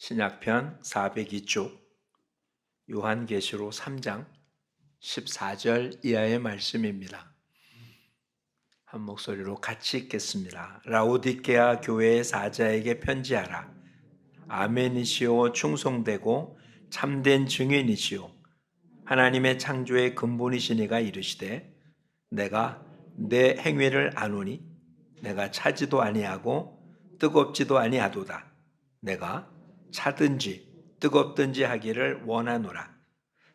신약편 402쪽 요한계시록 3장 14절 이하의 말씀입니다. 한 목소리로 같이 읽겠습니다. 라오디게아 교회의 사자에게 편지하라. 아멘이시오 충성되고 참된 증인이시오 하나님의 창조의 근본이시니가 이르시되 내가 내 행위를 아노니 내가 차지도 아니하고 뜨겁지도 아니하도다. 내가 차든지 뜨겁든지 하기를 원하노라.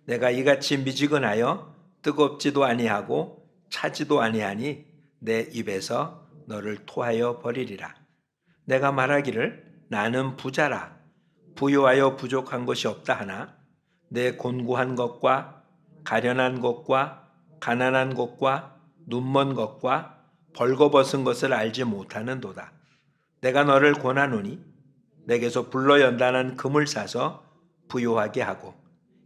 내가 이같이 미지근하여 뜨겁지도 아니하고 차지도 아니하니 내 입에서 너를 토하여 버리리라. 내가 말하기를 나는 부자라 부유하여 부족한 것이 없다 하나 내 곤고한 것과 가련한 것과 가난한 것과 눈먼 것과 벌거벗은 것을 알지 못하는도다. 내가 너를 권하노니 내게서 불러 연단한 금을 사서 부요하게 하고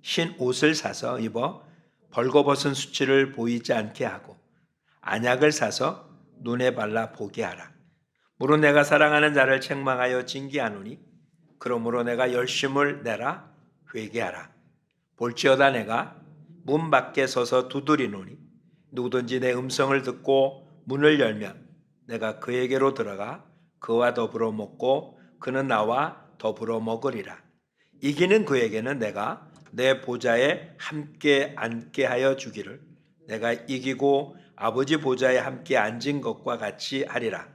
흰 옷을 사서 입어 벌거벗은 수치를 보이지 않게 하고 안약을 사서 눈에 발라 보게 하라. 무릇 내가 사랑하는 자를 책망하여 징계하노니 그러므로 내가 열심을 내라 회개하라. 볼지어다 내가 문 밖에 서서 두드리노니 누구든지 내 음성을 듣고 문을 열면 내가 그에게로 들어가 그와 더불어 먹고 그는 나와 더불어 먹으리라. 이기는 그에게는 내가 내 보좌에 함께 앉게 하여 주기를 내가 이기고 아버지 보좌에 함께 앉은 것과 같이 하리라.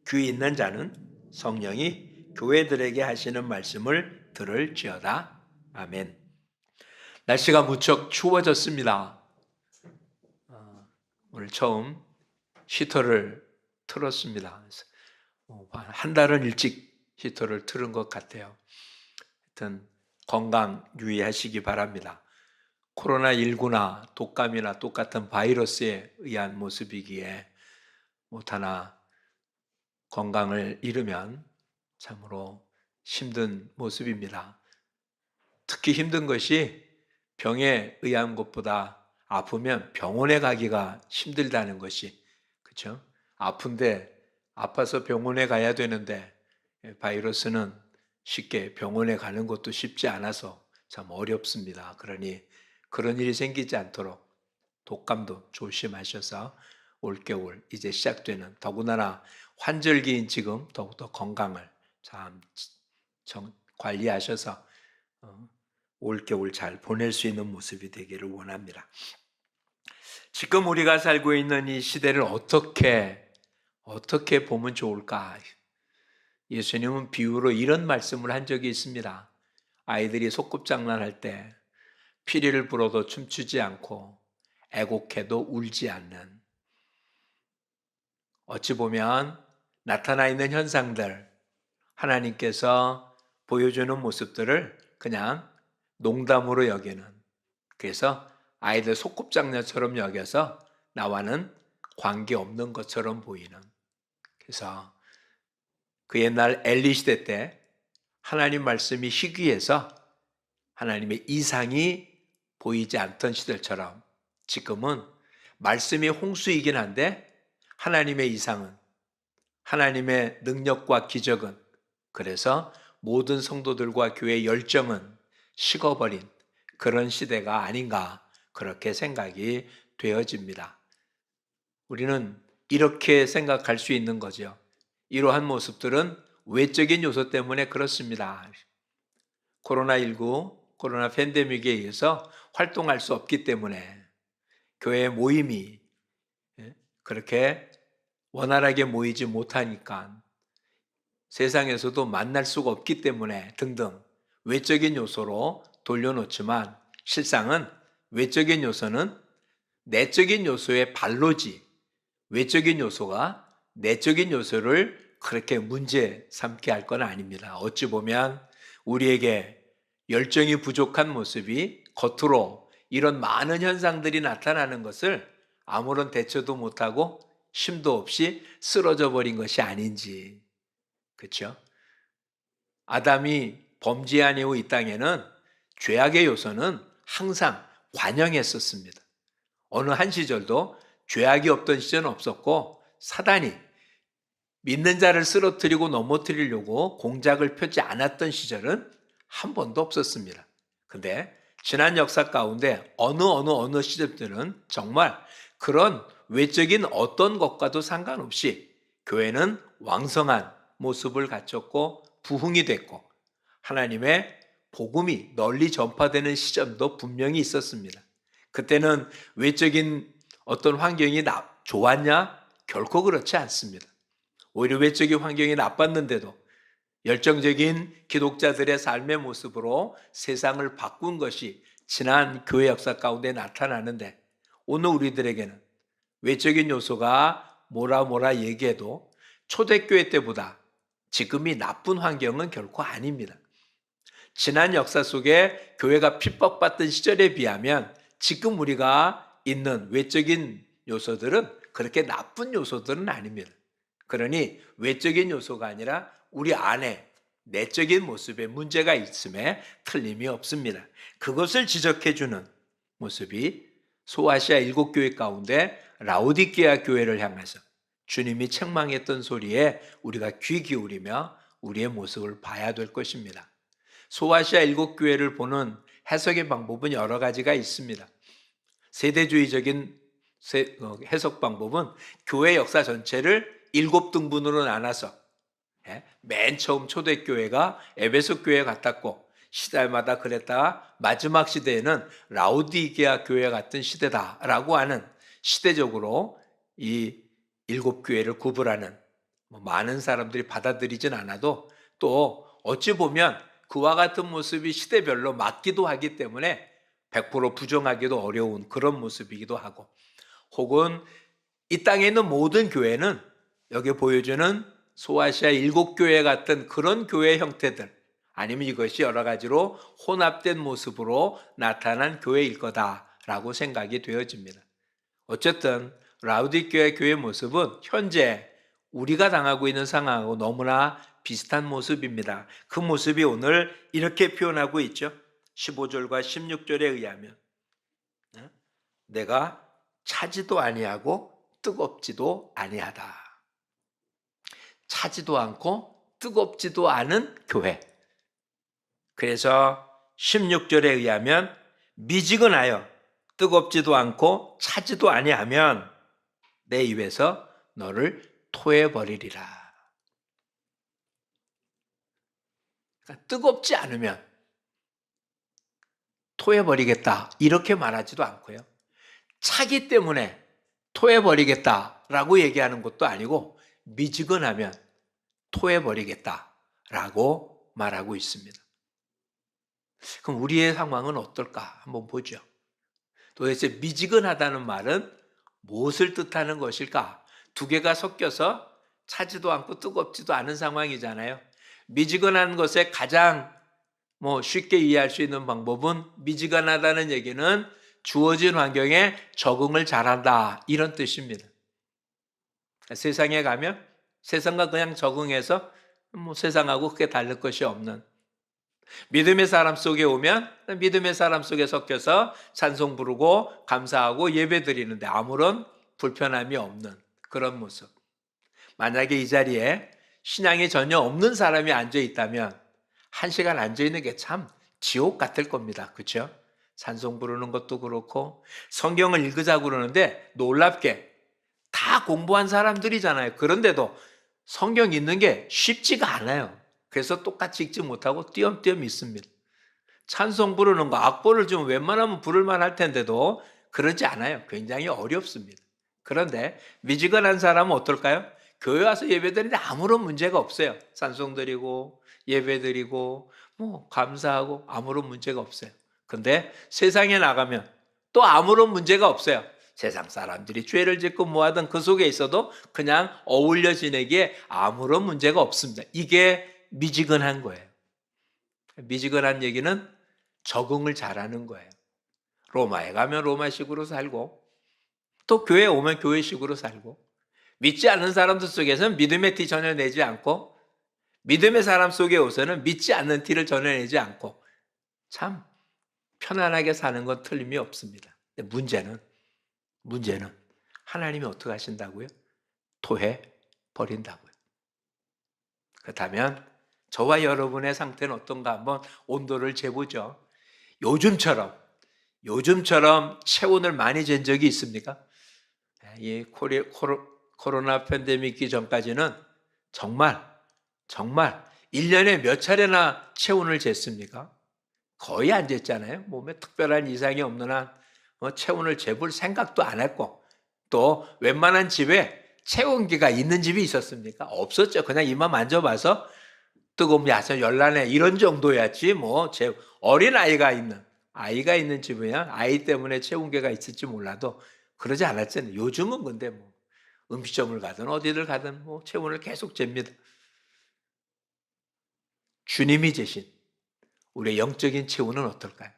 귀 있는 자는 성령이 교회들에게 하시는 말씀을 들을지어다. 아멘. 날씨가 무척 추워졌습니다. 오늘 처음 히터를 틀었습니다. 한 달은 일찍 히터를 틀은 것 같아요. 하여튼 건강 유의하시기 바랍니다. 코로나19나 독감이나 똑같은 바이러스에 의한 모습이기에 못하나 건강을 잃으면 참으로 힘든 모습입니다. 특히 힘든 것이 병에 의한 것보다 아프면 병원에 가기가 힘들다는 것이, 그렇죠? 아픈데 아파서 병원에 가야 되는데 바이러스는 쉽게 병원에 가는 것도 쉽지 않아서 참 어렵습니다. 그러니 그런 일이 생기지 않도록 독감도 조심하셔서 올겨울 이제 시작되는 더군다나 환절기인 지금 더욱더 건강을 참 관리하셔서 올겨울 잘 보낼 수 있는 모습이 되기를 원합니다. 지금 우리가 살고 있는 이 시대를 어떻게 보면 좋을까? 예수님은 비유로 이런 말씀을 한 적이 있습니다. 아이들이 소꿉장난할 때 피리를 불어도 춤추지 않고 애곡해도 울지 않는, 어찌 보면 나타나 있는 현상들, 하나님께서 보여주는 모습들을 그냥 농담으로 여기는, 그래서 아이들 소꿉장난처럼 여겨서 나와는 관계없는 것처럼 보이는, 그래서 그 옛날 엘리 시대 때 하나님 말씀이 희귀해서 하나님의 이상이 보이지 않던 시절처럼 지금은 말씀이 홍수이긴 한데 하나님의 이상은, 하나님의 능력과 기적은, 그래서 모든 성도들과 교회의 열정은 식어버린 그런 시대가 아닌가 그렇게 생각이 되어집니다. 우리는 이렇게 생각할 수 있는 거죠. 이러한 모습들은 외적인 요소 때문에 그렇습니다. 코로나19, 코로나 팬데믹에 의해서 활동할 수 없기 때문에 교회 모임이 그렇게 원활하게 모이지 못하니까 세상에서도 만날 수가 없기 때문에 등등 외적인 요소로 돌려놓지만 실상은 외적인 요소는 내적인 요소의 발로지, 외적인 요소가 내적인 요소를 그렇게 문제 삼게 할 건 아닙니다. 어찌 보면 우리에게 열정이 부족한 모습이 겉으로 이런 많은 현상들이 나타나는 것을 아무런 대처도 못하고 힘도 없이 쓰러져 버린 것이 아닌지, 그렇죠? 아담이 범죄한 이후 이 땅에는 죄악의 요소는 항상 관영했었습니다. 어느 한 시절도 죄악이 없던 시절은 없었고 사단이 믿는 자를 쓰러뜨리고 넘어뜨리려고 공작을 펴지 않았던 시절은 한 번도 없었습니다. 근데 지난 역사 가운데 어느 시점들은 정말 그런 외적인 어떤 것과도 상관없이 교회는 왕성한 모습을 갖췄고 부흥이 됐고 하나님의 복음이 널리 전파되는 시점도 분명히 있었습니다. 그때는 외적인 어떤 환경이 좋았냐? 결코 그렇지 않습니다. 오히려 외적인 환경이 나빴는데도 열정적인 기독자들의 삶의 모습으로 세상을 바꾼 것이 지난 교회 역사 가운데 나타나는데 오늘 우리들에게는 외적인 요소가 뭐라 얘기해도 초대교회 때보다 지금이 나쁜 환경은 결코 아닙니다. 지난 역사 속에 교회가 핍박받던 시절에 비하면 지금 우리가 있는 외적인 요소들은 그렇게 나쁜 요소들은 아닙니다. 그러니 외적인 요소가 아니라 우리 안에 내적인 모습에 문제가 있음에 틀림이 없습니다. 그것을 지적해주는 모습이 소아시아 7교회 가운데 라오디게아 교회를 향해서 주님이 책망했던 소리에 우리가 귀 기울이며 우리의 모습을 봐야 될 것입니다. 소아시아 7교회를 보는 해석의 방법은 여러 가지가 있습니다. 세대주의적인 해석 방법은 교회 역사 전체를 7등분으로 나눠서 맨 처음 초대교회가 에베소 교회 같았고 시대마다 그랬다가 마지막 시대에는 라오디게아 교회 같은 시대다라고 하는 시대적으로 이 7교회를 구분하는 많은 사람들이 받아들이진 않아도 또 어찌 보면 그와 같은 모습이 시대별로 맞기도 하기 때문에 100% 부정하기도 어려운 그런 모습이기도 하고 혹은 이 땅에 있는 모든 교회는 여기 보여주는 소아시아 7교회 같은 그런 교회 형태들 아니면 이것이 여러 가지로 혼합된 모습으로 나타난 교회일 거다라고 생각이 되어집니다. 어쨌든 라오디게아 교회의 모습은 현재 우리가 당하고 있는 상황하고 너무나 비슷한 모습입니다. 그 모습이 오늘 이렇게 표현하고 있죠. 15절과 16절에 의하면 내가 차지도 아니하고 뜨겁지도 아니하다. 차지도 않고 뜨겁지도 않은 교회. 그래서 16절에 의하면 미지근하여 뜨겁지도 않고 차지도 아니하면 내 입에서 너를 토해버리리라. 그러니까 뜨겁지 않으면 토해버리겠다 이렇게 말하지도 않고요. 차기 때문에 토해버리겠다라고 얘기하는 것도 아니고 미지근하면 토해버리겠다라고 말하고 있습니다. 그럼 우리의 상황은 어떨까 한번 보죠. 도대체 미지근하다는 말은 무엇을 뜻하는 것일까? 두 개가 섞여서 차지도 않고 뜨겁지도 않은 상황이잖아요. 미지근한 것에 가장 쉽게 이해할 수 있는 방법은 미지근하다는 얘기는 주어진 환경에 적응을 잘한다 이런 뜻입니다. 세상에 가면 세상과 그냥 적응해서 세상하고 크게 다를 것이 없는 믿음의 사람 속에 오면 믿음의 사람 속에 섞여서 찬송 부르고 감사하고 예배 드리는데 아무런 불편함이 없는 그런 모습. 만약에 이 자리에 신앙이 전혀 없는 사람이 앉아 있다면 1시간 앉아 있는 게 참 지옥 같을 겁니다. 그렇죠? 찬송 부르는 것도 그렇고 성경을 읽으자고 그러는데 놀랍게 다 공부한 사람들이잖아요. 그런데도 성경 읽는 게 쉽지가 않아요. 그래서 똑같이 읽지 못하고 띄엄띄엄 있습니다. 찬송 부르는 거 악보를 좀 웬만하면 부를만 할 텐데도 그러지 않아요. 굉장히 어렵습니다. 그런데 미지근한 사람은 어떨까요? 교회 와서 예배 드리는데 아무런 문제가 없어요. 찬송 드리고 예배 드리고 감사하고 아무런 문제가 없어요. 근데 세상에 나가면 또 아무런 문제가 없어요. 세상 사람들이 죄를 짓고 뭐하든 그 속에 있어도 그냥 어울려 지내기에 아무런 문제가 없습니다. 이게 미지근한 거예요. 미지근한 얘기는 적응을 잘하는 거예요. 로마에 가면 로마식으로 살고 또 교회에 오면 교회식으로 살고 믿지 않는 사람들 속에서는 믿음의 티 전혀 내지 않고 믿음의 사람 속에 오서는 믿지 않는 티를 전혀 내지 않고 참 편안하게 사는 건 틀림이 없습니다. 근데 문제는 하나님이 어떻게 하신다고요? 토해 버린다고요. 그렇다면 저와 여러분의 상태는 어떤가 한번 온도를 재보죠. 요즘처럼 체온을 많이 잰 적이 있습니까? 이 코로나 팬데믹 기 전까지는 정말 1년에 몇 차례나 체온을 쟀습니까? 거의 안 쟀잖아요. 몸에 특별한 이상이 없는 한 체온을 재볼 생각도 안 했고, 또 웬만한 집에 체온기가 있는 집이 있었습니까? 없었죠. 그냥 이만 만져봐서 뜨거우면 야서 열나네 이런 정도였지 제 어린 아이가 있는 집이야 아이 때문에 체온계가 있을지 몰라도 그러지 않았잖아요. 요즘은 근데 음식점을 가든 어디를 가든 체온을 계속 잽니다. 주님이 재신 우리의 영적인 체온은 어떨까요?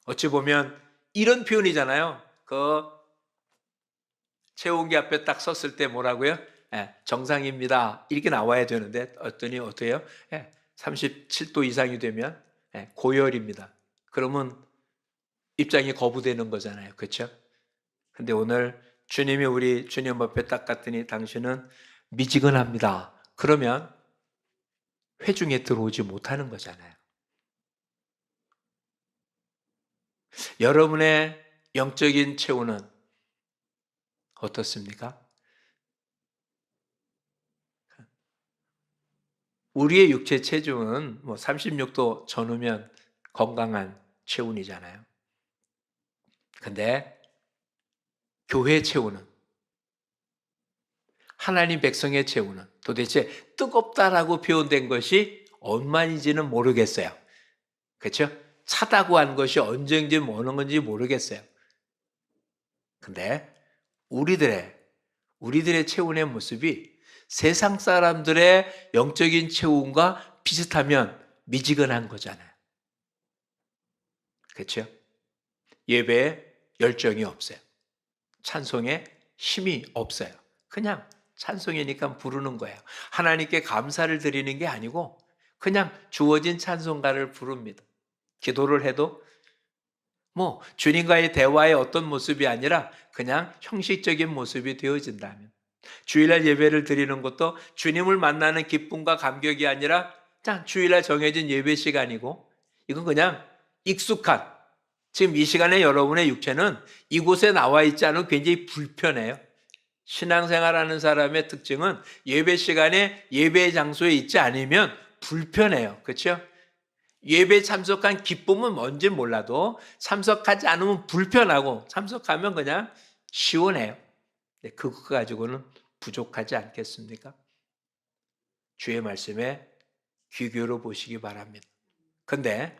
어찌 보면 이런 표현이잖아요. 체온계 앞에 딱 섰을 때 뭐라고요? 정상입니다. 이렇게 나와야 되는데 어떠니 어때요? 37도 이상이 되면 고열입니다. 그러면 입장이 거부되는 거잖아요. 그렇죠? 근데 오늘 주님이 우리 주님 앞에 딱 갔더니 당신은 미지근합니다. 그러면 회중에 들어오지 못하는 거잖아요. 여러분의 영적인 체온은 어떻습니까? 우리의 육체 체중은 36도 전후면 건강한 체온이잖아요. 근데 교회 체온은, 하나님 백성의 체온은 도대체 뜨겁다라고 표현된 것이 얼마인지는 모르겠어요. 그렇죠? 차다고 한 것이 언제인지 뭐는 건지 모르겠어요. 근데 우리들의 체온의 모습이 세상 사람들의 영적인 체온과 비슷하면 미지근한 거잖아요. 그렇죠? 예배에 열정이 없어요. 찬송에 힘이 없어요. 그냥 찬송이니까 부르는 거예요. 하나님께 감사를 드리는 게 아니고 그냥 주어진 찬송가를 부릅니다. 기도를 해도 주님과의 대화의 어떤 모습이 아니라 그냥 형식적인 모습이 되어진다면, 주일날 예배를 드리는 것도 주님을 만나는 기쁨과 감격이 아니라 주일날 정해진 예배 시간이고, 이건 그냥 익숙한, 지금 이 시간에 여러분의 육체는 이곳에 나와 있지 않으면 굉장히 불편해요. 신앙생활하는 사람의 특징은 예배 시간에 예배 장소에 있지 않으면 불편해요. 그렇죠? 예배 참석한 기쁨은 뭔지 몰라도 참석하지 않으면 불편하고 참석하면 그냥 시원해요. 그거 가지고는 부족하지 않겠습니까? 주의 말씀에 귀 기울여 보시기 바랍니다. 근데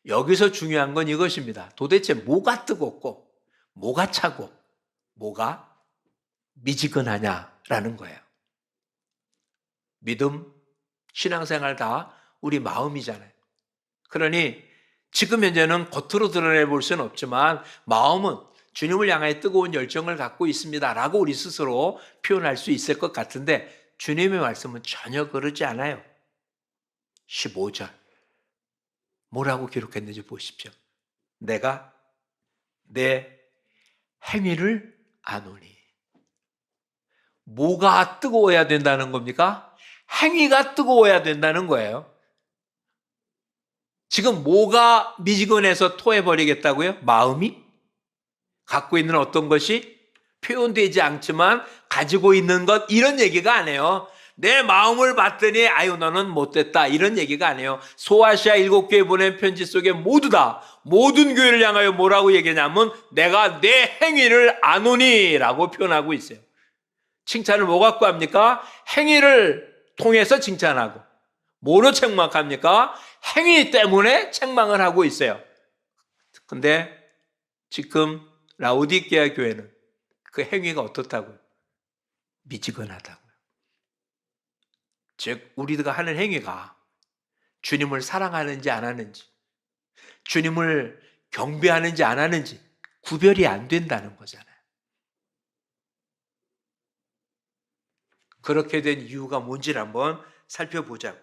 여기서 중요한 건 이것입니다. 도대체 뭐가 뜨겁고 뭐가 차고 뭐가 미지근하냐라는 거예요. 믿음, 신앙생활 다 우리 마음이잖아요. 그러니 지금 현재는 겉으로 드러내 볼 수는 없지만 마음은 주님을 향해 뜨거운 열정을 갖고 있습니다 라고 우리 스스로 표현할 수 있을 것 같은데, 주님의 말씀은 전혀 그러지 않아요. 15절 뭐라고 기록했는지 보십시오. 내가 내 행위를 아노니. 뭐가 뜨거워야 된다는 겁니까? 행위가 뜨거워야 된다는 거예요. 지금 뭐가 미지근해서 토해버리겠다고요? 마음이? 갖고 있는 어떤 것이? 표현되지 않지만 가지고 있는 것, 이런 얘기가 아니에요. 내 마음을 봤더니 아유 너는 못됐다, 이런 얘기가 아니에요. 소아시아 7교회 보낸 편지 속에 모두 다 모든 교회를 향하여 뭐라고 얘기하냐면 내가 내 행위를 아노니 라고 표현하고 있어요. 칭찬을 뭐 갖고 합니까? 행위를 통해서 칭찬하고. 뭐로 책망합니까? 행위 때문에 책망을 하고 있어요. 근데 지금 라오디게아 교회는 그 행위가 어떻다고요? 미지근하다고요. 즉 우리가 하는 행위가 주님을 사랑하는지 안 하는지, 주님을 경배하는지 안 하는지 구별이 안 된다는 거잖아요. 그렇게 된 이유가 뭔지를 한번 살펴보자고.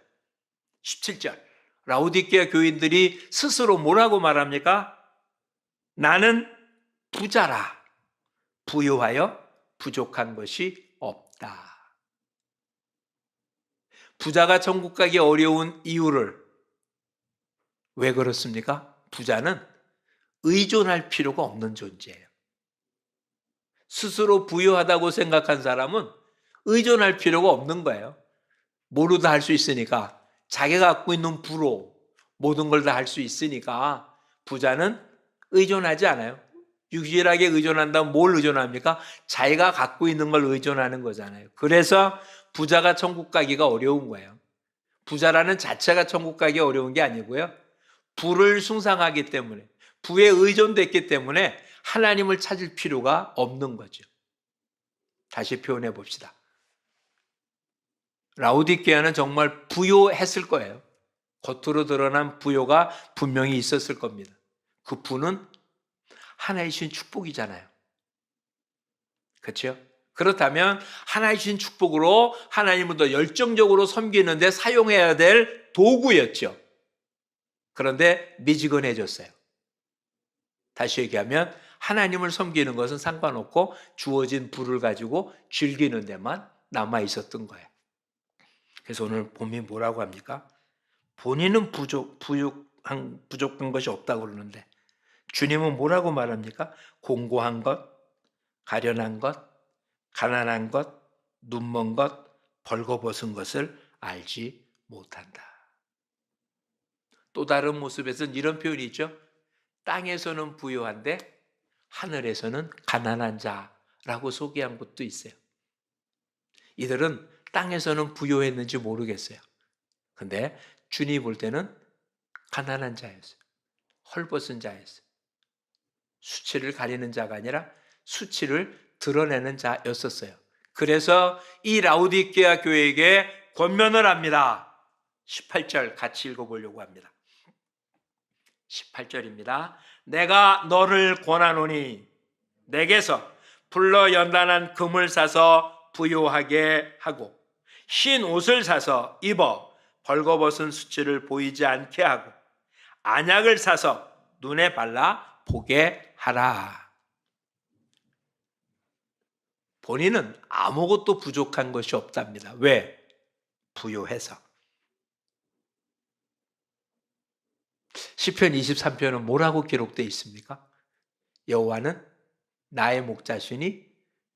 17절 라오디게아 교인들이 스스로 뭐라고 말합니까? 나는 부자라, 부유하여 부족한 것이 없다. 부자가 천국 가기 어려운 이유를 왜 그렇습니까? 부자는 의존할 필요가 없는 존재예요. 스스로 부유하다고 생각한 사람은 의존할 필요가 없는 거예요. 뭐로 다 할 수 있으니까, 자기가 갖고 있는 부로 모든 걸 다 할 수 있으니까 부자는 의존하지 않아요. 유일하게 의존한다면 뭘 의존합니까? 자기가 갖고 있는 걸 의존하는 거잖아요. 그래서 부자가 천국 가기가 어려운 거예요. 부자라는 자체가 천국 가기 어려운 게 아니고요, 부를 숭상하기 때문에, 부에 의존됐기 때문에 하나님을 찾을 필요가 없는 거죠. 다시 표현해 봅시다. 라오디게아는 정말 부요했을 거예요. 겉으로 드러난 부요가 분명히 있었을 겁니다. 그 부는 하나의 신 축복이잖아요. 그렇죠? 그렇다면 하나의 신 축복으로 하나님을 더 열정적으로 섬기는데 사용해야 될 도구였죠. 그런데 미지근해졌어요. 다시 얘기하면 하나님을 섬기는 것은 상관없고 주어진 부를 가지고 즐기는 데만 남아 있었던 거예요. 그래서 오늘 본문이 뭐라고 합니까? 본인은 부족한 것이 없다고 그러는데 주님은 뭐라고 말합니까? 공고한 것, 가련한 것, 가난한 것, 눈먼 것, 벌거벗은 것을 알지 못한다. 또 다른 모습에서는 이런 표현이 있죠. 땅에서는 부유한데 하늘에서는 가난한 자라고 소개한 것도 있어요. 이들은 땅에서는 부유했는지 모르겠어요. 근데 주님이 볼 때는 가난한 자였어요. 헐벗은 자였어요. 수치를 가리는 자가 아니라 수치를 드러내는 자였었어요. 그래서 이 라오디게아 교회에게 권면을 합니다. 18절 같이 읽어보려고 합니다. 18절입니다. 내가 너를 권하노니 내게서 불러 연단한 금을 사서 부요하게 하고 흰 옷을 사서 입어 벌거벗은 수치를 보이지 않게 하고 안약을 사서 눈에 발라 보게 하라. 본인은 아무것도 부족한 것이 없답니다. 왜? 부요해서. 시편 23편은 뭐라고 기록되어 있습니까? 여호와는 나의 목자시니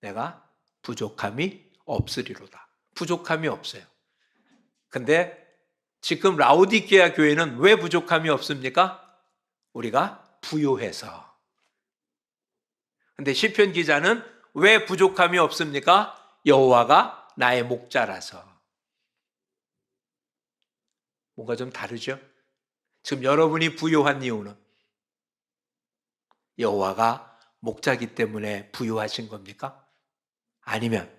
내가 부족함이 없으리로다. 부족함이 없어요. 근데 지금 라오디게아 교회는 왜 부족함이 없습니까? 우리가 부요해서. 근데 시편 기자는 왜 부족함이 없습니까? 여호와가 나의 목자라서. 뭔가 좀 다르죠? 지금 여러분이 부요한 이유는 여호와가 목자기 때문에 부요하신 겁니까? 아니면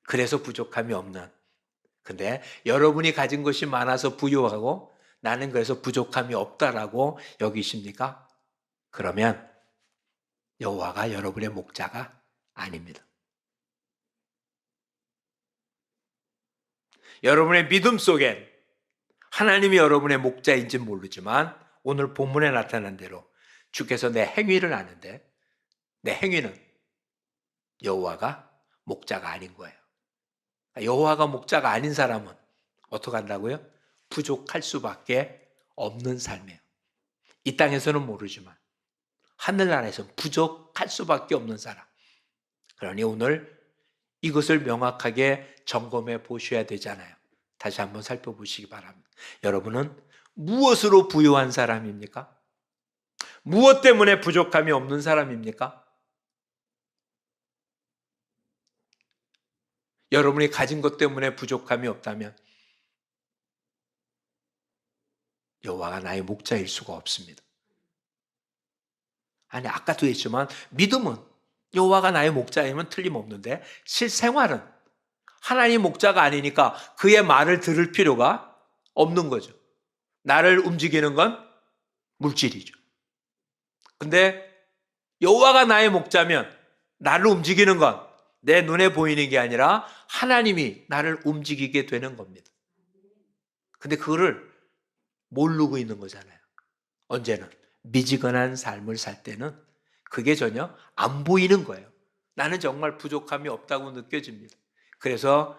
그래서 부족함이 없는, 근데 여러분이 가진 것이 많아서 부요하고 나는 그래서 부족함이 없다라고 여기십니까? 그러면 여호와가 여러분의 목자가 아닙니다. 여러분의 믿음 속엔 하나님이 여러분의 목자인지는 모르지만 오늘 본문에 나타난 대로 주께서 내 행위를 아는데 내 행위는 여호와가 목자가 아닌 거예요. 여호와가 목자가 아닌 사람은 어떻게 한다고요? 부족할 수밖에 없는 삶이에요. 이 땅에서는 모르지만 하늘나라에서는 부족할 수밖에 없는 사람. 그러니 오늘 이것을 명확하게 점검해 보셔야 되잖아요. 다시 한번 살펴보시기 바랍니다. 여러분은 무엇으로 부유한 사람입니까? 무엇 때문에 부족함이 없는 사람입니까? 여러분이 가진 것 때문에 부족함이 없다면 여호와가 나의 목자일 수가 없습니다. 아니, 아까도 했지만 믿음은 여호와가 나의 목자이면 틀림없는데 실생활은 하나님 목자가 아니니까 그의 말을 들을 필요가 없는 거죠. 나를 움직이는 건 물질이죠. 근데 여호와가 나의 목자면 나를 움직이는 건 내 눈에 보이는 게 아니라 하나님이 나를 움직이게 되는 겁니다. 근데 그거를 모르고 있는 거잖아요. 언제는 미지근한 삶을 살 때는 그게 전혀 안 보이는 거예요. 나는 정말 부족함이 없다고 느껴집니다. 그래서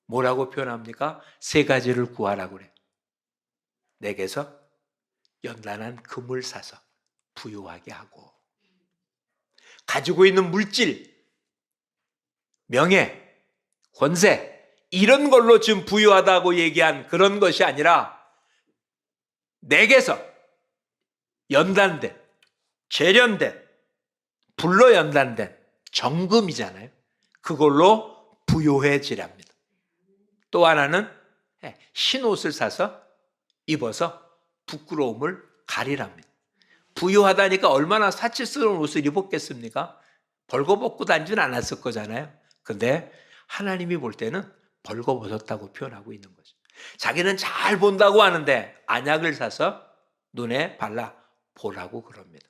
뭐라고 표현합니까? 세 가지를 구하라고 그래요. 내게서 연단한 금을 사서 부유하게 하고, 가지고 있는 물질, 명예, 권세, 이런 걸로 지금 부유하다고 얘기한 그런 것이 아니라 내게서 연단된, 재련된, 불로 연단된 정금이잖아요. 그걸로 부유해지랍니다. 또 하나는 흰옷을 사서 입어서 부끄러움을 가리랍니다. 부유하다니까 얼마나 사치스러운 옷을 입었겠습니까? 벌거벗고 다니진 않았을 거잖아요. 근데 하나님이 볼 때는 벌거벗었다고 표현하고 있는 거죠. 자기는 잘 본다고 하는데 안약을 사서 눈에 발라 보라고 그럽니다.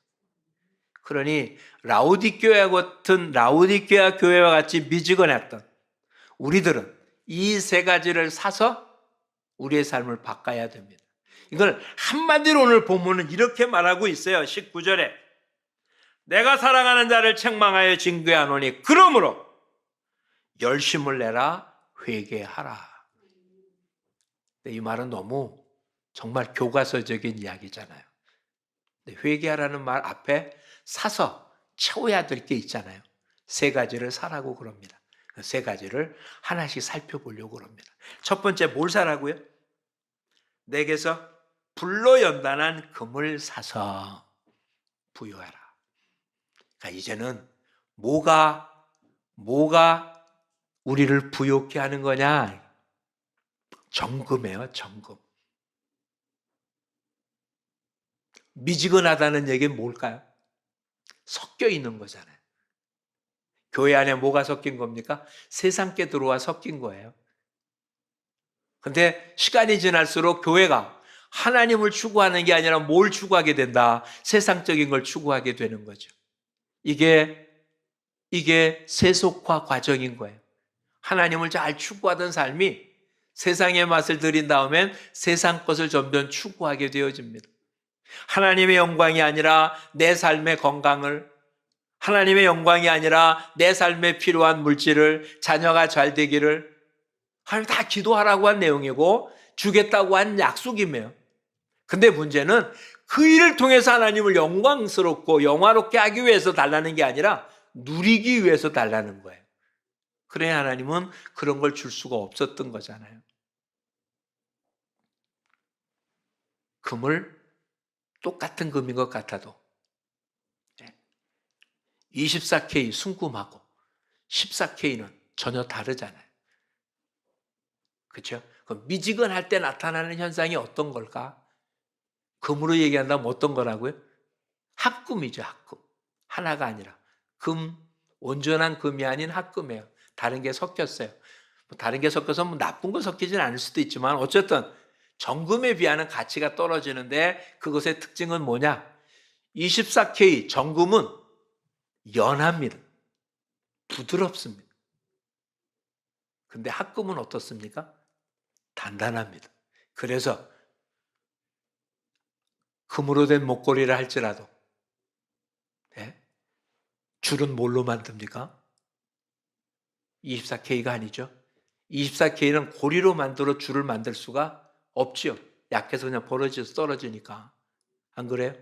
그러니 라오디게아 같은 라오디게아 교회와 같이 미지근했던 우리들은 이 세 가지를 사서 우리의 삶을 바꿔야 됩니다. 이걸 한마디로 오늘 본문은 이렇게 말하고 있어요. 19절에 내가 사랑하는 자를 책망하여 징계하노니 그러므로 열심을 내라 회개하라. 이 말은 너무 정말 교과서적인 이야기잖아요. 회개하라는 말 앞에 사서 채워야 될 게 있잖아요. 세 가지를 사라고 그럽니다. 그 세 가지를 하나씩 살펴보려고 그럽니다. 첫 번째 뭘 사라고요? 내게서 불로 연단한 금을 사서 부유하라. 그러니까 이제는 뭐가 우리를 부유케 하는 거냐? 정금이에요, 정금. 미지근하다는 얘기는 뭘까요? 섞여 있는 거잖아요. 교회 안에 뭐가 섞인 겁니까? 세상께 들어와 섞인 거예요. 근데 시간이 지날수록 교회가 하나님을 추구하는 게 아니라 뭘 추구하게 된다? 세상적인 걸 추구하게 되는 거죠. 이게 세속화 과정인 거예요. 하나님을 잘 추구하던 삶이 세상의 맛을 들인 다음엔 세상 것을 점점 추구하게 되어집니다. 하나님의 영광이 아니라 내 삶의 건강을, 하나님의 영광이 아니라 내 삶에 필요한 물질을, 자녀가 잘 되기를, 하나님 다 기도하라고 한 내용이고 주겠다고 한 약속이며, 근데 문제는 그 일을 통해서 하나님을 영광스럽고 영화롭게 하기 위해서 달라는 게 아니라 누리기 위해서 달라는 거예요. 그래 하나님은 그런 걸 줄 수가 없었던 거잖아요. 금을 똑같은 금인 것 같아도 24K 순금하고 14K는 전혀 다르잖아요. 그렇죠? 미지근할 때 나타나는 현상이 어떤 걸까? 금으로 얘기한다면 어떤 거라고요? 합금이죠, 합금. 하나가 아니라 금, 온전한 금이 아닌 합금이에요. 다른 게 섞였어요. 다른 게 섞여서 나쁜 거 섞이진 않을 수도 있지만 어쨌든 정금에 비하는 가치가 떨어지는데 그것의 특징은 뭐냐? 24K 정금은 연합니다. 부드럽습니다. 근데 합금은 어떻습니까? 단단합니다. 그래서 금으로 된 목걸이를 할지라도 줄은 뭘로 만듭니까? 24K가 아니죠. 24K는 고리로 만들어 줄을 만들 수가 없지요. 약해서 그냥 벌어져서 떨어지니까. 안 그래요?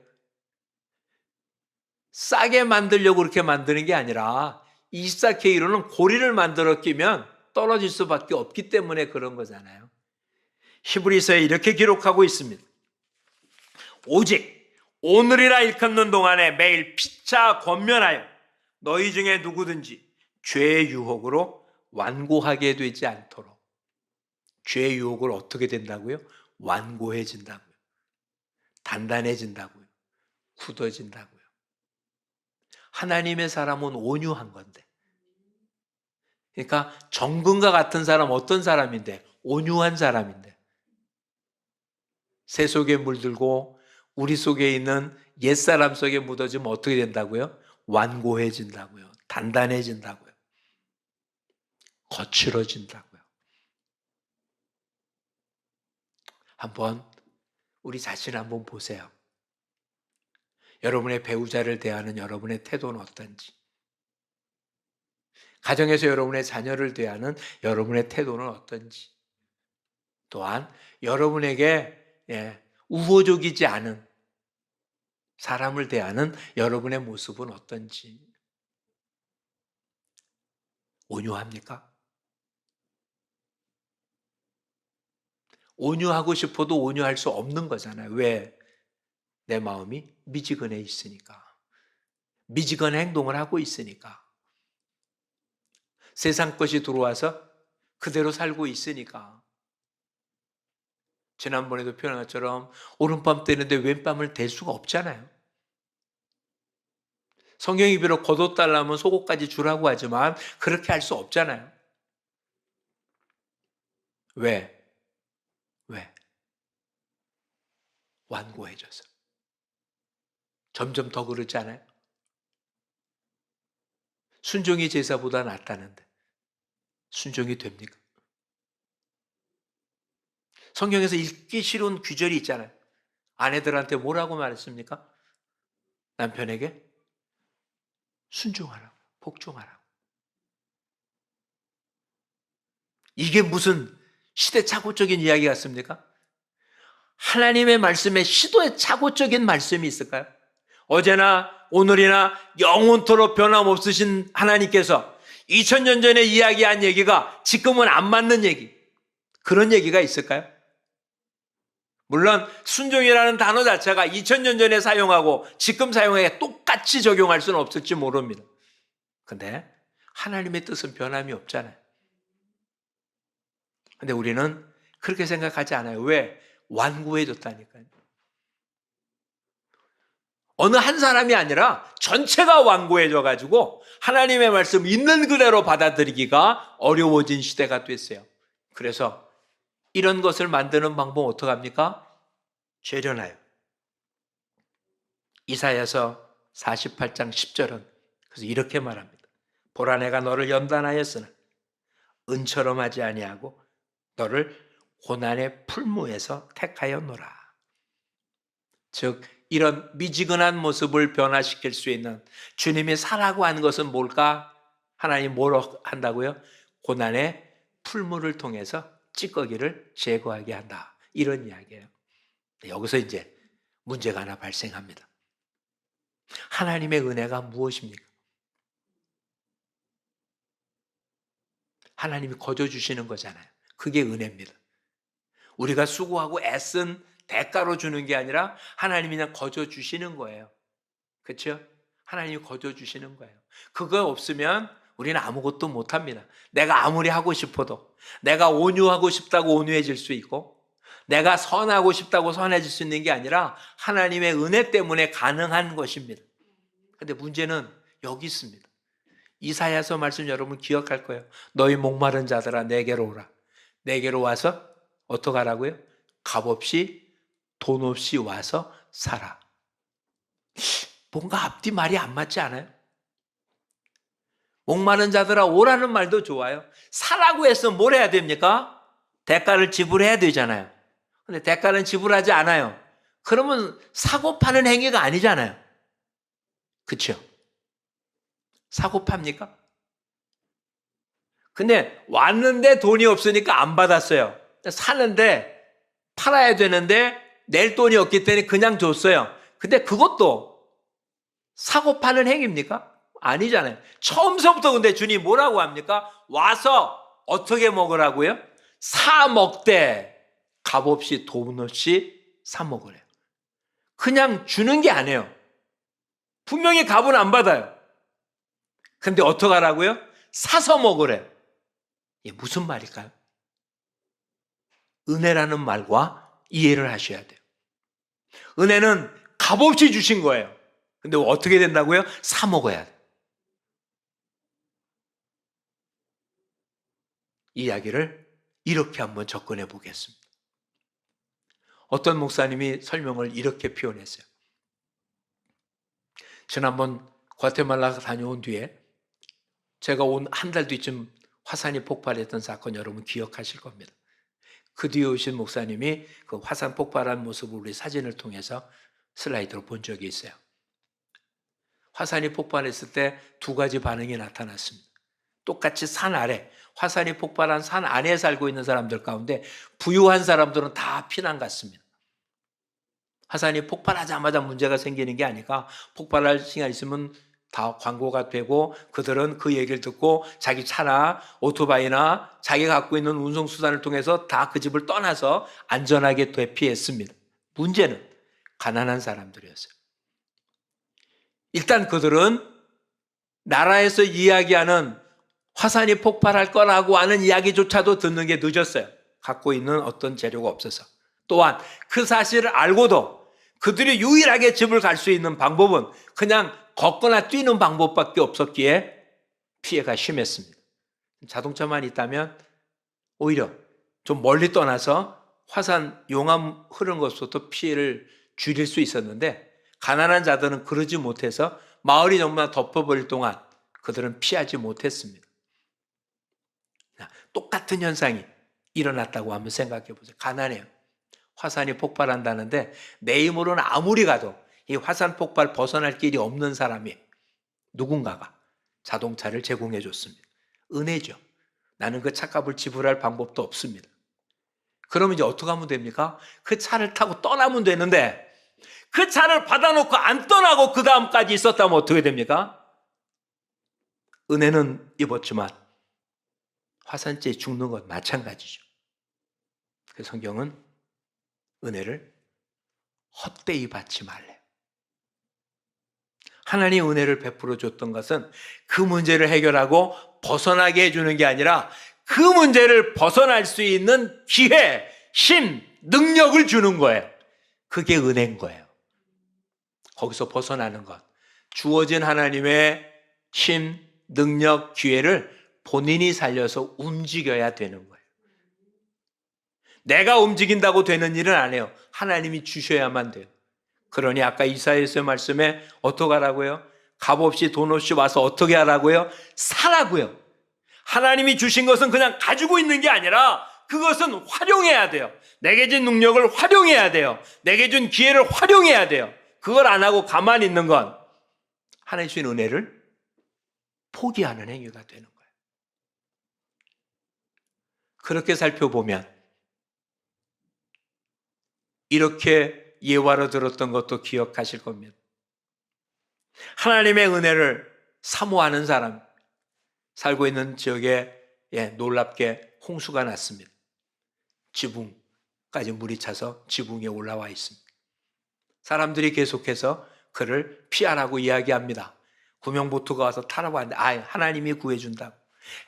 싸게 만들려고 그렇게 만드는 게 아니라 24K로는 고리를 만들어 끼면 떨어질 수밖에 없기 때문에 그런 거잖아요. 히브리서에 이렇게 기록하고 있습니다. 오직 오늘이라 일컫는 동안에 매일 피차 권면하여 너희 중에 누구든지 죄의 유혹으로 완고하게 되지 않도록. 죄의 유혹을 어떻게 된다고요? 완고해진다고요. 단단해진다고요. 굳어진다고요. 하나님의 사람은 온유한 건데. 그러니까 정금과 같은 사람 어떤 사람인데? 온유한 사람인데. 새 속에 물들고 우리 속에 있는 옛사람 속에 묻어지면 어떻게 된다고요? 완고해진다고요. 단단해진다고요. 거칠어진다고요. 한번 우리 자신 한번 보세요. 여러분의 배우자를 대하는 여러분의 태도는 어떤지. 가정에서 여러분의 자녀를 대하는 여러분의 태도는 어떤지, 또한 여러분에게 우호적이지 않은 사람을 대하는 여러분의 모습은 어떤지. 온유합니까? 온유하고 싶어도 온유할 수 없는 거잖아요. 왜? 내 마음이 미지근해 있으니까. 미지근한 행동을 하고 있으니까. 세상 것이 들어와서 그대로 살고 있으니까. 지난번에도 표현한 것처럼 오른밤 떼는데 왼밤을 댈 수가 없잖아요. 성경이 비록 겉옷달라면 속옷까지 주라고 하지만 그렇게 할 수 없잖아요. 왜? 완고해져서. 점점 더 그러지 않아요? 순종이 제사보다 낫다는데 순종이 됩니까? 성경에서 읽기 쉬운 규절이 있잖아요. 아내들한테 뭐라고 말했습니까? 남편에게 순종하라고, 복종하라고. 이게 무슨 시대착오적인 이야기 같습니까? 하나님의 말씀에 시대착오적인 말씀이 있을까요? 어제나 오늘이나 영원토록 변함없으신 하나님께서 2000년 전에 이야기한 얘기가 지금은 안 맞는 얘기, 그런 얘기가 있을까요? 물론 순종이라는 단어 자체가 2000년 전에 사용하고 지금 사용에 똑같이 적용할 수는 없을지 모릅니다. 근데 하나님의 뜻은 변함이 없잖아요. 근데 우리는 그렇게 생각하지 않아요. 왜? 완고해졌다니까요. 어느 한 사람이 아니라 전체가 완고해져가지고 하나님의 말씀 있는 그대로 받아들이기가 어려워진 시대가 됐어요. 그래서 이런 것을 만드는 방법은 어떻게 합니까? 죄려나요. 이사야서 48장 10절은 그래서 이렇게 말합니다. 보라, 내가 너를 연단하였으나 은처럼 하지 아니하고 너를 고난의 풀무에서 택하였노라. 즉 이런 미지근한 모습을 변화시킬 수 있는 주님이 사라고 하는 것은 뭘까? 하나님 뭐로 한다고요? 고난의 풀무를 통해서 찌꺼기를 제거하게 한다. 이런 이야기예요. 여기서 이제 문제가 하나 발생합니다. 하나님의 은혜가 무엇입니까? 하나님이 거저 주시는 거잖아요. 그게 은혜입니다. 우리가 수고하고 애쓴 대가로 주는 게 아니라 하나님이 그냥 거저 주시는 거예요. 그렇죠? 하나님이 거저 주시는 거예요. 그거 없으면 우리는 아무것도 못합니다. 내가 아무리 하고 싶어도, 내가 온유하고 싶다고 온유해질 수 있고, 내가 선하고 싶다고 선해질 수 있는 게 아니라 하나님의 은혜 때문에 가능한 것입니다. 그런데 문제는 여기 있습니다. 이사야서 말씀 여러분 기억할 거예요. 너희 목마른 자들아 내게로 오라. 내게로 와서 어떻게 하라고요? 값없이 돈 없이 와서 살아. 뭔가 앞뒤 말이 안 맞지 않아요? 목마른 자들아 오라는 말도 좋아요. 사라고 해서 뭘 해야 됩니까? 대가를 지불해야 되잖아요. 근데 대가는 지불하지 않아요. 그러면 사고 파는 행위가 아니잖아요. 그렇죠? 사고 팝니까? 근데 왔는데 돈이 없으니까 안 받았어요. 사는데 팔아야 되는데 낼 돈이 없기 때문에 그냥 줬어요. 근데 그것도 사고 파는 행위입니까? 아니잖아요. 처음서부터 근데 주님 뭐라고 합니까? 와서 어떻게 먹으라고요? 사 먹되 값없이 돈 없이 사 먹으래요. 그냥 주는 게 아니에요. 분명히 값은 안 받아요. 근데 어떻게 하라고요? 사서 먹으래요. 이게 무슨 말일까요? 은혜라는 말과 이해를 하셔야 돼요. 은혜는 값없이 주신 거예요. 근데 어떻게 된다고요? 사 먹어야 돼요. 이야기를 이렇게 한번 접근해 보겠습니다. 어떤 목사님이 설명을 이렇게 표현했어요. 지난번 과테말라 다녀온 뒤에 제가 온 한 달 뒤쯤 화산이 폭발했던 사건 여러분 기억하실 겁니다. 그 뒤에 오신 목사님이 그 화산 폭발한 모습을 우리 사진을 통해서 슬라이드로 본 적이 있어요. 화산이 폭발했을 때 두 가지 반응이 나타났습니다. 똑같이 산 아래, 화산이 폭발한 산 안에 살고 있는 사람들 가운데 부유한 사람들은 다 피난 갔습니다. 화산이 폭발하자마자 문제가 생기는 게 아니라 폭발할 시간 있으면 다 광고가 되고 그들은 그 얘기를 듣고 자기 차나 오토바이나 자기가 갖고 있는 운송수단을 통해서 다 그 집을 떠나서 안전하게 되피했습니다. 문제는 가난한 사람들이었어요. 일단 그들은 나라에서 이야기하는 화산이 폭발할 거라고 하는 이야기조차도 듣는 게 늦었어요. 갖고 있는 어떤 재료가 없어서. 또한 그 사실을 알고도 그들이 유일하게 집을 갈 수 있는 방법은 그냥 걷거나 뛰는 방법밖에 없었기에 피해가 심했습니다. 자동차만 있다면 오히려 좀 멀리 떠나서 화산 용암 흐르는 것부터 피해를 줄일 수 있었는데 가난한 자들은 그러지 못해서 마을이 너무나 덮어버릴 동안 그들은 피하지 못했습니다. 똑같은 현상이 일어났다고 한번 생각해 보세요. 가난해요. 화산이 폭발한다는데 내 힘으로는 아무리 가도 이 화산 폭발 벗어날 길이 없는 사람이 누군가가 자동차를 제공해 줬습니다. 은혜죠. 나는 그 차값을 지불할 방법도 없습니다. 그러면 이제 어떻게 하면 됩니까? 그 차를 타고 떠나면 되는데 그 차를 받아놓고 안 떠나고 그 다음까지 있었다면 어떻게 됩니까? 은혜는 입었지만 화산재에 죽는 건 마찬가지죠. 그 성경은 은혜를 헛되이 받지 말래. 하나님 은혜를 베풀어 줬던 것은 그 문제를 해결하고 벗어나게 해주는 게 아니라 그 문제를 벗어날 수 있는 기회, 힘, 능력을 주는 거예요. 그게 은혜인 거예요. 거기서 벗어나는 것. 주어진 하나님의 힘, 능력, 기회를 본인이 살려서 움직여야 되는 거예요. 내가 움직인다고 되는 일은 안 해요. 하나님이 주셔야만 돼요. 그러니 아까 이사야서의 말씀에 어떻게 하라고요? 값 없이 돈 없이 와서 어떻게 하라고요? 사라고요. 하나님이 주신 것은 그냥 가지고 있는 게 아니라 그것은 활용해야 돼요. 내게 준 능력을 활용해야 돼요. 내게 준 기회를 활용해야 돼요. 그걸 안 하고 가만히 있는 건 하나님 주신 은혜를 포기하는 행위가 되는 거예요. 그렇게 살펴보면 이렇게 예화로 들었던 것도 기억하실 겁니다. 하나님의 은혜를 사모하는 사람, 살고 있는 지역에 놀랍게 홍수가 났습니다. 지붕까지 물이 차서 지붕에 올라와 있습니다. 사람들이 계속해서 그를 피하라고 이야기합니다. 구명보트가 와서 타라고 하는데 하나님이 구해준다고.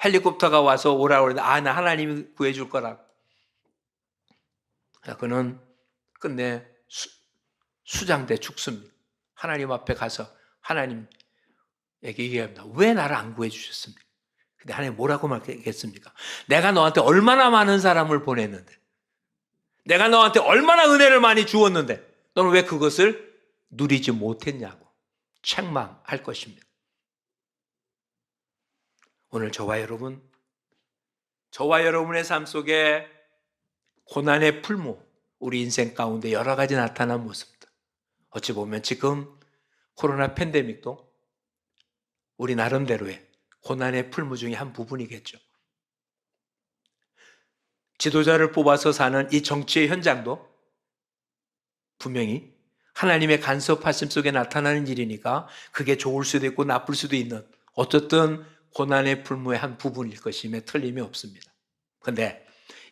헬리콥터가 와서 오라고 하는데 나 하나님이 구해줄 거라고. 그는 끝내 수장돼 죽습니다. 하나님 앞에 가서 하나님에게 얘기합니다. 왜 나를 안 구해주셨습니까? 근데 하나님 뭐라고 말했습니까? 내가 너한테 얼마나 많은 사람을 보냈는데, 내가 너한테 얼마나 은혜를 많이 주었는데 너는 왜 그것을 누리지 못했냐고 책망할 것입니다. 오늘 저와 여러분의 삶 속에 고난의 풀무, 우리 인생 가운데 여러 가지 나타난 모습들. 어찌 보면 지금 코로나 팬데믹도 우리 나름대로의 고난의 풀무 중에 한 부분이겠죠. 지도자를 뽑아서 사는 이 정치의 현장도 분명히 하나님의 간섭하심 속에 나타나는 일이니까 그게 좋을 수도 있고 나쁠 수도 있는 어쨌든 고난의 풀무의 한 부분일 것임에 틀림이 없습니다. 그런데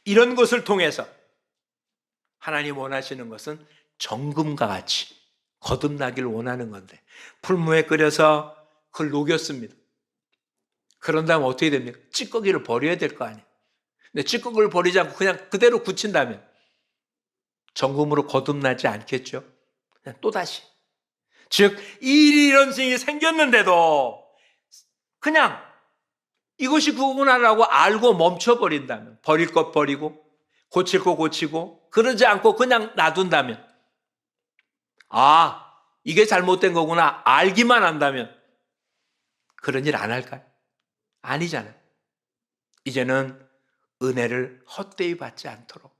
이런 것을 통해서 하나님 원하시는 것은 정금과 같이 거듭나기를 원하는 건데 풀무에 끓여서 그걸 녹였습니다. 그런 다음 어떻게 됩니까? 찌꺼기를 버려야 될 거 아니에요. 근데 찌꺼기를 버리지 않고 그냥 그대로 굳힌다면 정금으로 거듭나지 않겠죠? 그냥 또다시. 즉 이런 일이 생겼는데도 그냥 이것이 그거구나라고 알고 멈춰버린다면, 버릴 것 버리고 고칠 거 고치고 그러지 않고 그냥 놔둔다면, 이게 잘못된 거구나 알기만 한다면 그런 일 안 할까요? 아니잖아요. 이제는 은혜를 헛되이 받지 않도록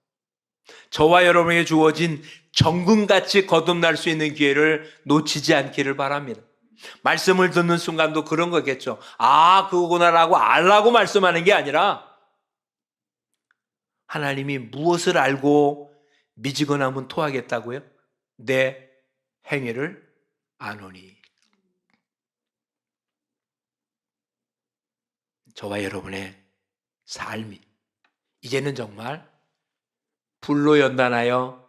저와 여러분에게 주어진 정금같이 거듭날 수 있는 기회를 놓치지 않기를 바랍니다. 말씀을 듣는 순간도 그런 거겠죠. 아, 그거구나라고 알라고 말씀하는 게 아니라 하나님이 무엇을 알고 미지근 하면 토하겠다고요? 내 행위를 아노니. 저와 여러분의 삶이 이제는 정말 불로 연단하여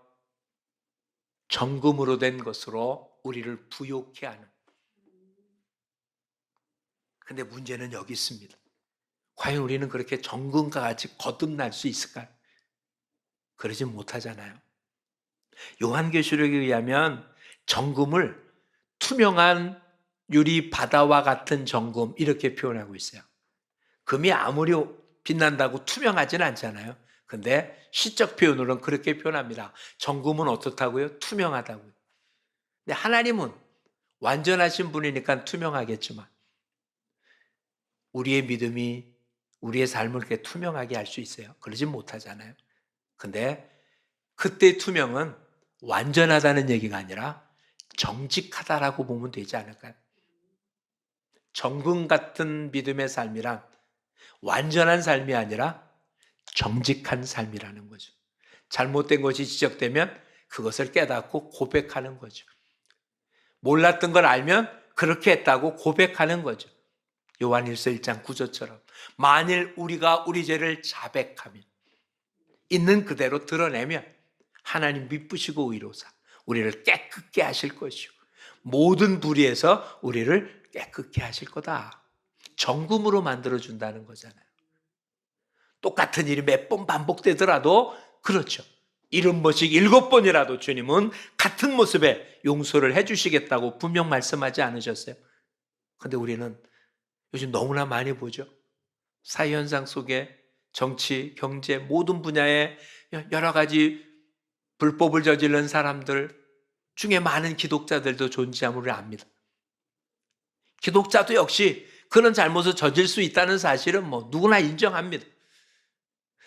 정금으로 된 것으로 우리를 부욕케 하는. 근데 문제는 여기 있습니다. 과연 우리는 그렇게 정금과 같이 거듭날 수 있을까요? 그러지 못하잖아요. 요한계시록에 의하면 정금을 투명한 유리 바다와 같은 정금 이렇게 표현하고 있어요. 금이 아무리 빛난다고 투명하진 않잖아요. 근데 시적 표현으로는 그렇게 표현합니다. 정금은 어떻다고요? 투명하다고요. 근데 하나님은 완전하신 분이니까 투명하겠지만 우리의 믿음이 우리의 삶을 그렇게 투명하게 할 수 있어요? 그러진 못하잖아요. 근데 그때 투명은 완전하다는 얘기가 아니라 정직하다라고 보면 되지 않을까요? 정금 같은 믿음의 삶이란 완전한 삶이 아니라 정직한 삶이라는 거죠. 잘못된 것이 지적되면 그것을 깨닫고 고백하는 거죠. 몰랐던 걸 알면 그렇게 했다고 고백하는 거죠. 요한일서 1장 9절처럼 만일 우리가 우리 죄를 자백하면 있는 그대로 드러내면 하나님 미쁘시고 의로사 우리를 깨끗게 하실 것이요 모든 불의에서 우리를 깨끗게 하실 거다. 정금으로 만들어준다는 거잖아요. 똑같은 일이 몇 번 반복되더라도 그렇죠. 70번씩 7번이라도 주님은 같은 모습에 용서를 해주시겠다고 분명 말씀하지 않으셨어요? 근데 우리는 요즘 너무나 많이 보죠. 사회현상 속에 정치, 경제 모든 분야에 여러 가지 불법을 저지른 사람들 중에 많은 기독자들도 존재함을 압니다. 기독자도 역시 그런 잘못을 저질 수 있다는 사실은 누구나 인정합니다.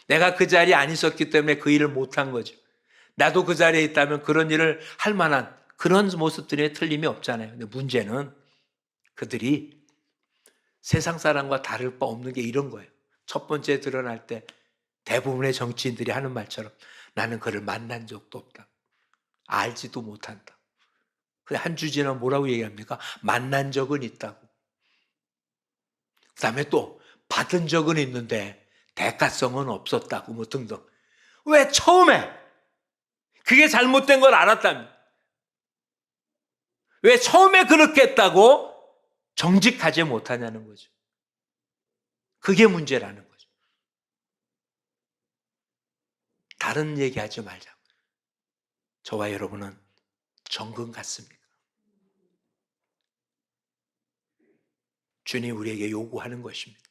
내가 그 자리에 안 있었기 때문에 그 일을 못한 거죠. 나도 그 자리에 있다면 그런 일을 할 만한 그런 모습들에 틀림이 없잖아요. 근데 문제는 그들이 세상 사람과 다를 바 없는 게 이런 거예요. 첫 번째 드러날 때 대부분의 정치인들이 하는 말처럼 나는 그를 만난 적도 없다. 알지도 못한다. 한 주 지나면 뭐라고 얘기합니까? 만난 적은 있다고. 그 다음에 또 받은 적은 있는데 대가성은 없었다고 등등. 왜 처음에 그게 잘못된 걸 알았다면 왜 처음에 그렇게 했다고 정직하지 못하냐는 거죠. 그게 문제라는 거죠. 다른 얘기하지 말자. 저와 여러분은 정금 같습니까? 주님 우리에게 요구하는 것입니다.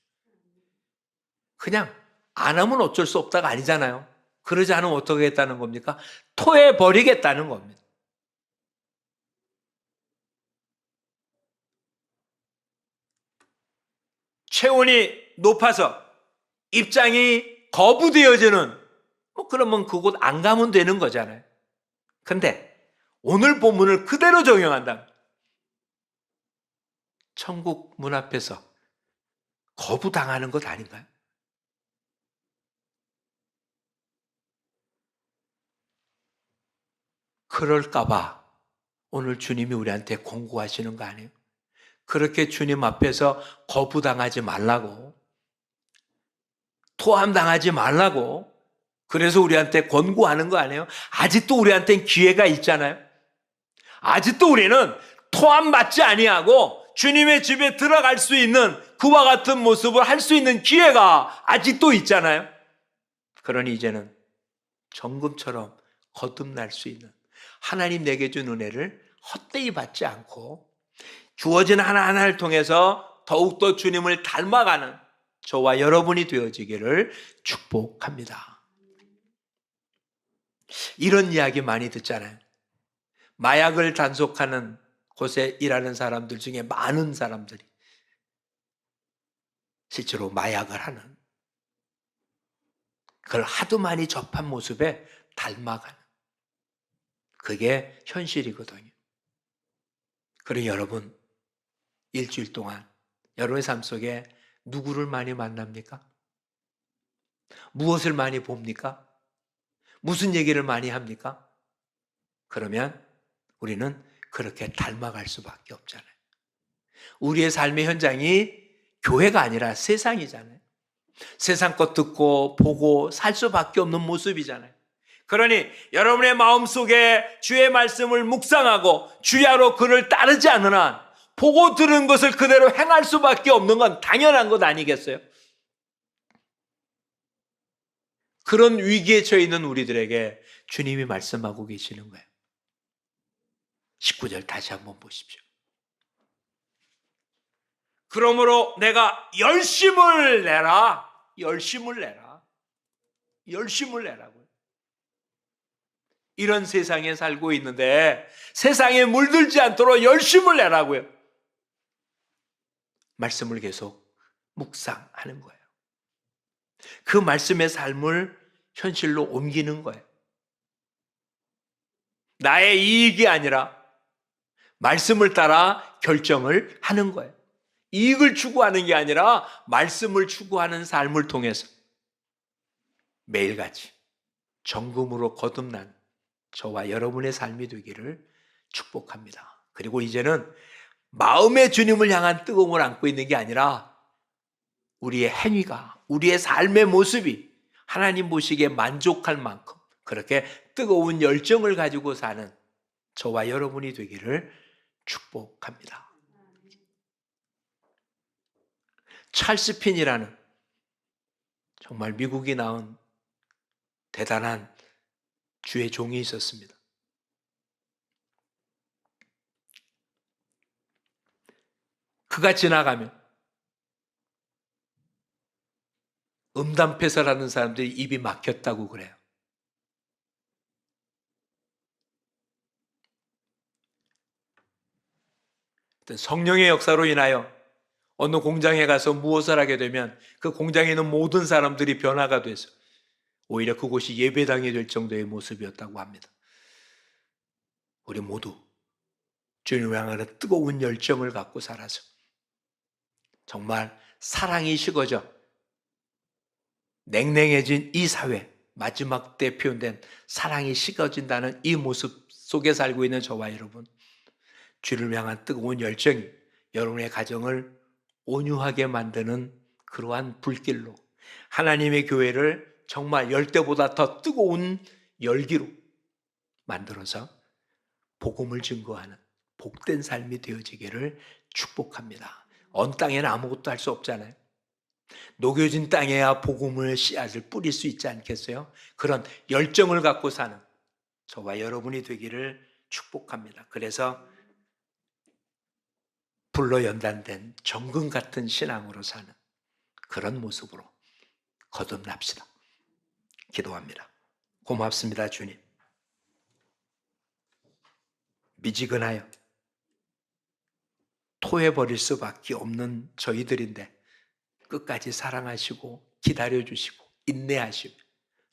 그냥 안 하면 어쩔 수 없다가 아니잖아요. 그러지 않으면 어떻게 했다는 겁니까? 토해버리겠다는 겁니다. 체온이 높아서 입장이 거부되어지는 그러면 그곳 안 가면 되는 거잖아요. 근데 오늘 본문을 그대로 적용한다면 천국 문 앞에서 거부당하는 것 아닌가요? 그럴까봐 오늘 주님이 우리한테 공고하시는 거 아니에요? 그렇게 주님 앞에서 거부당하지 말라고, 토함당하지 말라고, 그래서 우리한테 권고하는 거 아니에요? 아직도 우리한테는 기회가 있잖아요. 아직도 우리는 토함받지 아니하고 주님의 집에 들어갈 수 있는 그와 같은 모습을 할 수 있는 기회가 아직도 있잖아요. 그러니 이제는 정금처럼 거듭날 수 있는 하나님 내게 준 은혜를 헛되이 받지 않고 주어진 하나하나를 통해서 더욱더 주님을 닮아가는 저와 여러분이 되어지기를 축복합니다. 이런 이야기 많이 듣잖아요. 마약을 단속하는 곳에 일하는 사람들 중에 많은 사람들이 실제로 마약을 하는, 그걸 하도 많이 접한 모습에 닮아가는, 그게 현실이거든요. 그러니 여러분, 일주일 동안 여러분의 삶 속에 누구를 많이 만납니까? 무엇을 많이 봅니까? 무슨 얘기를 많이 합니까? 그러면 우리는 그렇게 닮아갈 수밖에 없잖아요. 우리의 삶의 현장이 교회가 아니라 세상이잖아요. 세상 것 듣고 보고 살 수밖에 없는 모습이잖아요. 그러니 여러분의 마음속에 주의 말씀을 묵상하고 주야로 그를 따르지 않는 한 보고 들은 것을 그대로 행할 수밖에 없는 건 당연한 것 아니겠어요? 그런 위기에 처해 있는 우리들에게 주님이 말씀하고 계시는 거예요. 19절 다시 한번 보십시오. 그러므로 내가 열심을 내라. 열심을 내라. 열심을 내라고요. 이런 세상에 살고 있는데 세상에 물들지 않도록 열심을 내라고요. 말씀을 계속 묵상하는 거예요. 그 말씀의 삶을 현실로 옮기는 거예요. 나의 이익이 아니라 말씀을 따라 결정을 하는 거예요. 이익을 추구하는 게 아니라 말씀을 추구하는 삶을 통해서 매일같이 정금으로 거듭난 저와 여러분의 삶이 되기를 축복합니다. 그리고 이제는 마음의 주님을 향한 뜨거움을 안고 있는 게 아니라 우리의 행위가, 우리의 삶의 모습이 하나님 보시기에 만족할 만큼 그렇게 뜨거운 열정을 가지고 사는 저와 여러분이 되기를 축복합니다. 찰스 핀이라는 정말 미국이 낳은 대단한 주의 종이 있었습니다. 그가 지나가면 음담패설하는 사람들이 입이 막혔다고 그래요. 성령의 역사로 인하여 어느 공장에 가서 무엇을 하게 되면 그 공장에 있는 모든 사람들이 변화가 돼서 오히려 그곳이 예배당이 될 정도의 모습이었다고 합니다. 우리 모두 주님을 향하는 뜨거운 열정을 갖고 살아서 정말 사랑이 식어져 냉랭해진 이 사회, 마지막 때 표현된 사랑이 식어진다는 이 모습 속에 살고 있는 저와 여러분, 주를 향한 뜨거운 열정이 여러분의 가정을 온유하게 만드는 그러한 불길로 하나님의 교회를 정말 열대보다 더 뜨거운 열기로 만들어서 복음을 증거하는 복된 삶이 되어지기를 축복합니다. 언 땅에는 아무것도 할 수 없잖아요. 녹여진 땅에야 복음의 씨앗을 뿌릴 수 있지 않겠어요? 그런 열정을 갖고 사는 저와 여러분이 되기를 축복합니다. 그래서 불로 연단된 정금 같은 신앙으로 사는 그런 모습으로 거듭납시다. 기도합니다. 고맙습니다, 주님. 미지근하여 토해버릴 수밖에 없는 저희들인데 끝까지 사랑하시고 기다려주시고 인내하시고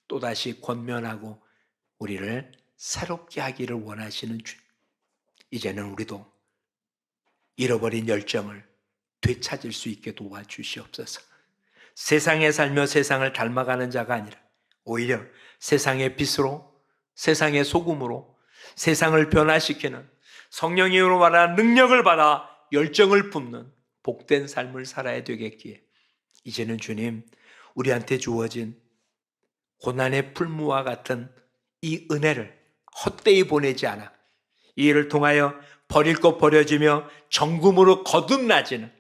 또다시 권면하고 우리를 새롭게 하기를 원하시는 주님. 이제는 우리도 잃어버린 열정을 되찾을 수 있게 도와주시옵소서. 세상에 살며 세상을 닮아가는 자가 아니라 오히려 세상의 빛으로 세상의 소금으로 세상을 변화시키는 성령으로 말하는 능력을 받아 열정을 뿜는 복된 삶을 살아야 되겠기에 이제는 주님 우리한테 주어진 고난의 풀무와 같은 이 은혜를 헛되이 보내지 않아 이 일을 통하여 버릴 것 버려지며 정금으로 거듭나지는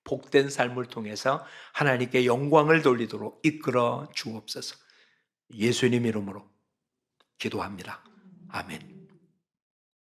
복된 삶을 통해서 하나님께 영광을 돌리도록 이끌어 주옵소서. 예수님 이름으로 기도합니다. 아멘.